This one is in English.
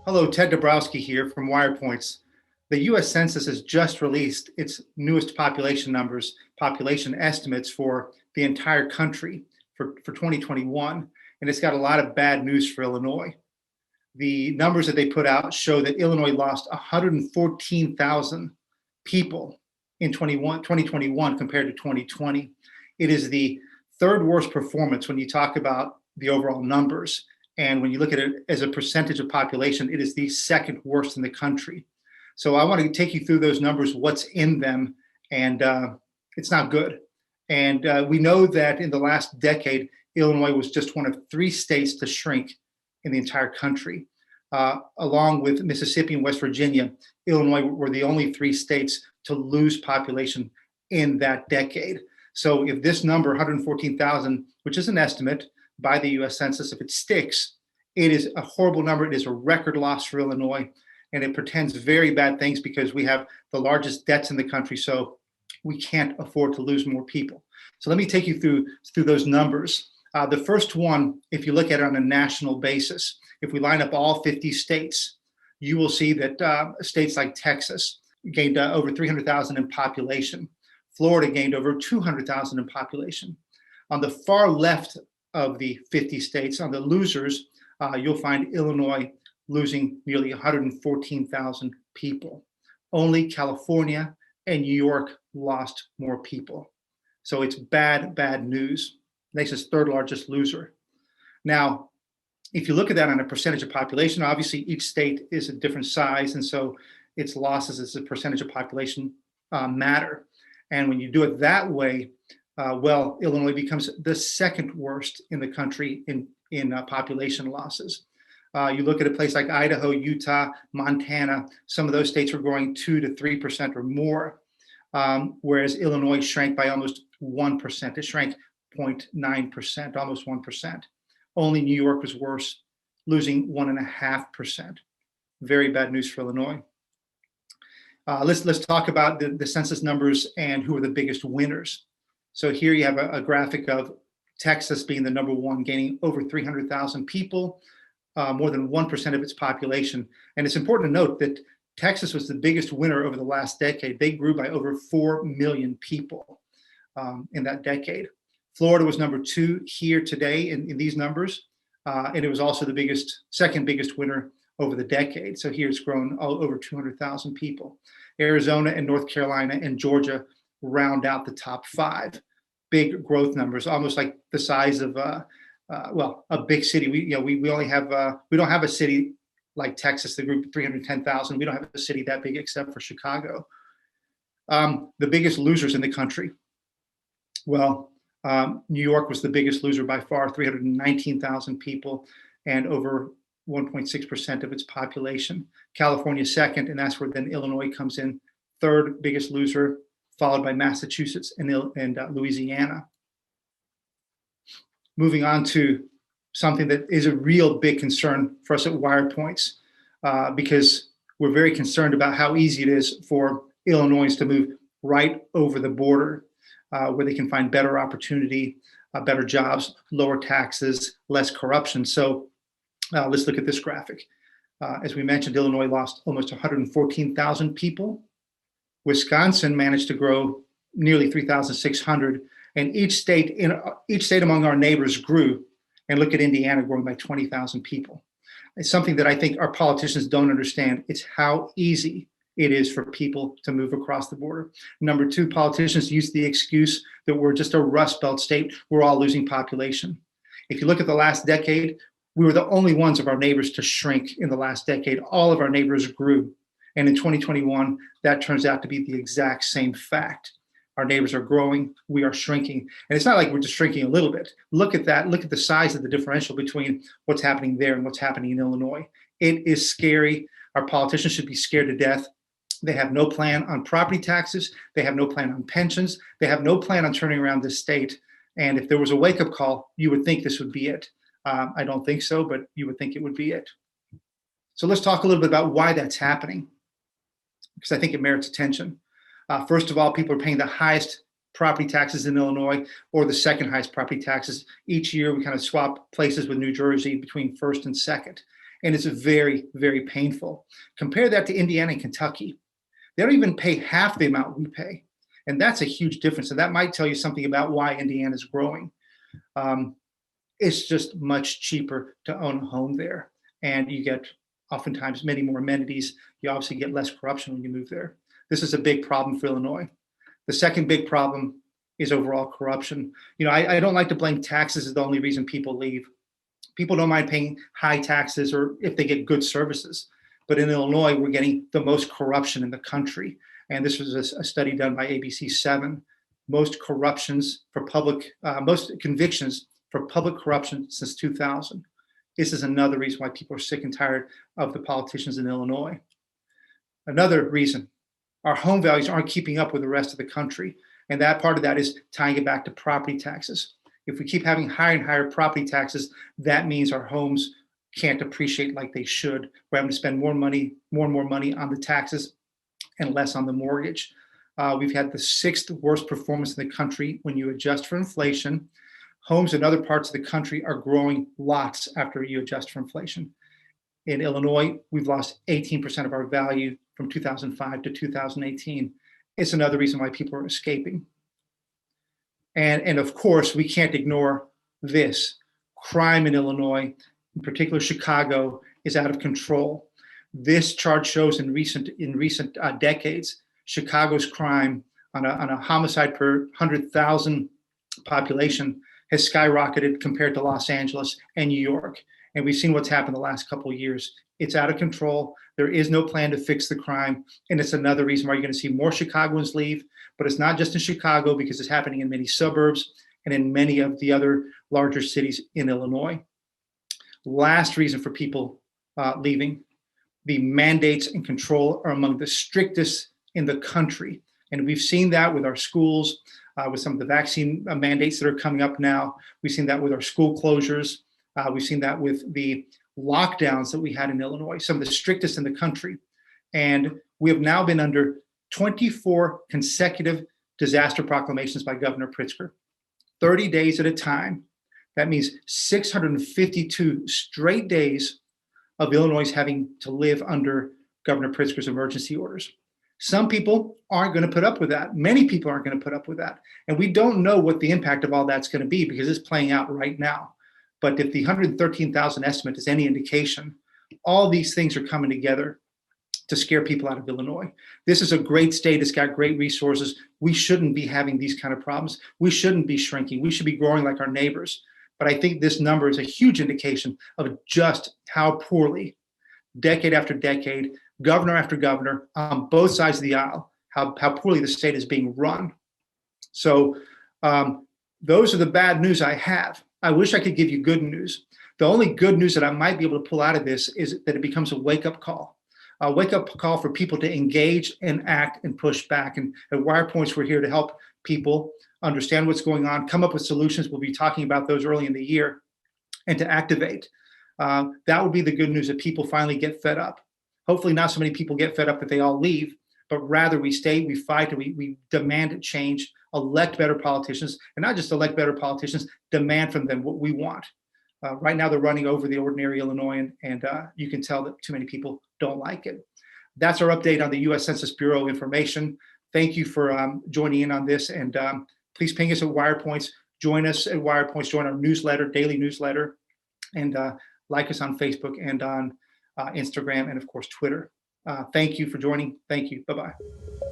Hello, Ted Dabrowski here from WirePoints. The U.S. Census has just released its newest population estimates for the entire country for 2021, and it's got a lot of bad news for Illinois. The numbers that they put out show that Illinois lost 114,000 people in 2021 compared to 2020. It is the third worst performance when you talk about the overall numbers. And when you look at it as a percentage of population, it is the second worst in the country. So I want to take you through those numbers, what's in them, and it's not good. And we know that in the last decade, Illinois was just one of three states to shrink in the entire country. Along with Mississippi and West Virginia, Illinois were the only three states to lose population in that decade. So if this number, 114,000, which is an estimate by the US Census, if it sticks, it is a horrible number. It is a record loss for Illinois, and it portends very bad things because we have the largest debts in the country, so we can't afford to lose more people. So let me take you through those numbers. The first one, if you look at it on a national basis, if we line up all 50 states, you will see that states like Texas gained over 300,000 in population. Florida gained over 200,000 in population. On the far left of the 50 states, on the losers, you'll find Illinois losing nearly 114,000 people. Only California and New York lost more people. So it's bad, bad news. Nation's third largest loser. Now, if you look at that on a percentage of population, obviously each state is a different size, and so its losses as a percentage of population matter. And when you do it that way, Illinois becomes the second worst in the country in population losses. You look at a place like Idaho, Utah, Montana, some of those states were growing 2 to 3% or more, whereas Illinois shrank by almost 1%. It shrank 0.9%, almost 1%. Only New York was worse, losing 1.5%. Very bad news for Illinois. Let's talk about the census numbers and who are the biggest winners. So here you have a graphic of Texas being the number one, gaining over 300,000 people, more than 1% of its population. And it's important to note that Texas was the biggest winner over the last decade. They grew by over 4 million people in that decade. Florida was number two here today in these numbers, and it was also the second biggest winner over the decade. So here it's grown over 200,000 people. Arizona and North Carolina and Georgia round out the top five. Big growth numbers, almost like the size of a big city. We only have we don't have a city like Texas, the group 310,000. We don't have a city that big except for Chicago. The biggest losers in the country. Well, New York was the biggest loser by far, 319,000 people and over 1.6% of its population. California second, and that's where then Illinois comes in, third biggest loser, followed by Massachusetts and Louisiana. Moving on to something that is a real big concern for us at WirePoints, because we're very concerned about how easy it is for Illinoisans to move right over the border, where they can find better opportunity, better jobs, lower taxes, less corruption. So let's look at this graphic. As we mentioned, Illinois lost almost 114,000 people. Wisconsin managed to grow nearly 3,600, and each state among our neighbors grew. And look at Indiana growing by 20,000 people. It's something that I think our politicians don't understand. It's how easy it is for people to move across the border. Number two, politicians use the excuse that we're just a Rust Belt state. We're all losing population. If you look at the last decade, we were the only ones of our neighbors to shrink in the last decade. All of our neighbors grew. And in 2021, that turns out to be the exact same fact. Our neighbors are growing, we are shrinking. And it's not like we're just shrinking a little bit. Look at that, look at the size of the differential between what's happening there and what's happening in Illinois. It is scary. Our politicians should be scared to death. They have no plan on property taxes. They have no plan on pensions. They have no plan on turning around this state. And if there was a wake-up call, you would think this would be it. I don't think so, but you would think it would be it. So let's talk a little bit about why that's happening, because I think it merits attention. First of all, people are paying the highest property taxes in Illinois, or the second highest property taxes. Each year, we kind of swap places with New Jersey between first and second. And it's very, very painful. Compare that to Indiana and Kentucky. They don't even pay half the amount we pay. And that's a huge difference. And that might tell you something about why Indiana is growing. It's just much cheaper to own a home there. And you get oftentimes many more amenities. You obviously get less corruption when you move there. This is a big problem for Illinois. The second big problem is overall corruption. I don't like to blame taxes as the only reason people leave. People don't mind paying high taxes or if they get good services. But in Illinois, we're getting the most corruption in the country. And this was a study done by ABC7. Most convictions for public corruption since 2000. This is another reason why people are sick and tired of the politicians in Illinois. Another reason, our home values aren't keeping up with the rest of the country. And that part of that is tying it back to property taxes. If we keep having higher and higher property taxes, that means our homes can't appreciate like they should. We're having to spend more and more money on the taxes and less on the mortgage. We've had the 6th worst performance in the country when you adjust for inflation. Homes in other parts of the country are growing lots after you adjust for inflation. In Illinois, we've lost 18% of our value from 2005 to 2018. It's another reason why people are escaping. And of course, we can't ignore this. Crime in Illinois, in particular Chicago, is out of control. This chart shows in recent decades, Chicago's crime on a homicide per 100,000 population has skyrocketed compared to Los Angeles and New York. And we've seen what's happened the last couple of years. It's out of control. There is no plan to fix the crime. And it's another reason why you're going to see more Chicagoans leave. But it's not just in Chicago, because it's happening in many suburbs and in many of the other larger cities in Illinois. Last reason for people leaving, the mandates and control are among the strictest in the country. And we've seen that with our schools, with some of the vaccine mandates that are coming up now. We've seen that with our school closures. We've seen that with the lockdowns that we had in Illinois, some of the strictest in the country. And we have now been under 24 consecutive disaster proclamations by Governor Pritzker, 30 days at a time. That means 652 straight days of Illinois having to live under Governor Pritzker's emergency orders. Some people aren't going to put up with that. Many people aren't going to put up with that. And we don't know what the impact of all that's going to be, because it's playing out right now. But if the 113,000 estimate is any indication, all these things are coming together to scare people out of Illinois. This is a great state. It's got great resources. We shouldn't be having these kind of problems. We shouldn't be shrinking. We should be growing like our neighbors. But I think this number is a huge indication of just how poorly, decade after decade, governor after governor, on both sides of the aisle, how poorly the state is being run. So those are the bad news I have. I wish I could give you good news. The only good news that I might be able to pull out of this is that it becomes a wake-up call for people to engage and act and push back. And at WirePoints, we're here to help people understand what's going on, come up with solutions. We'll be talking about those early in the year, and to activate. That would be the good news, that people finally get fed up. Hopefully not so many people get fed up that they all leave, but rather we stay, we fight, and we demand change, elect better politicians, and not just elect better politicians, demand from them what we want. Right now, they're running over the ordinary Illinoisan, and you can tell that too many people don't like it. That's our update on the U.S. Census Bureau information. Thank you for joining in on this, and please ping us at WirePoints. Join us at WirePoints. Join our newsletter, daily newsletter, and like us on Facebook and on Instagram, and of course, Twitter. Thank you for joining. Thank you. Bye-bye.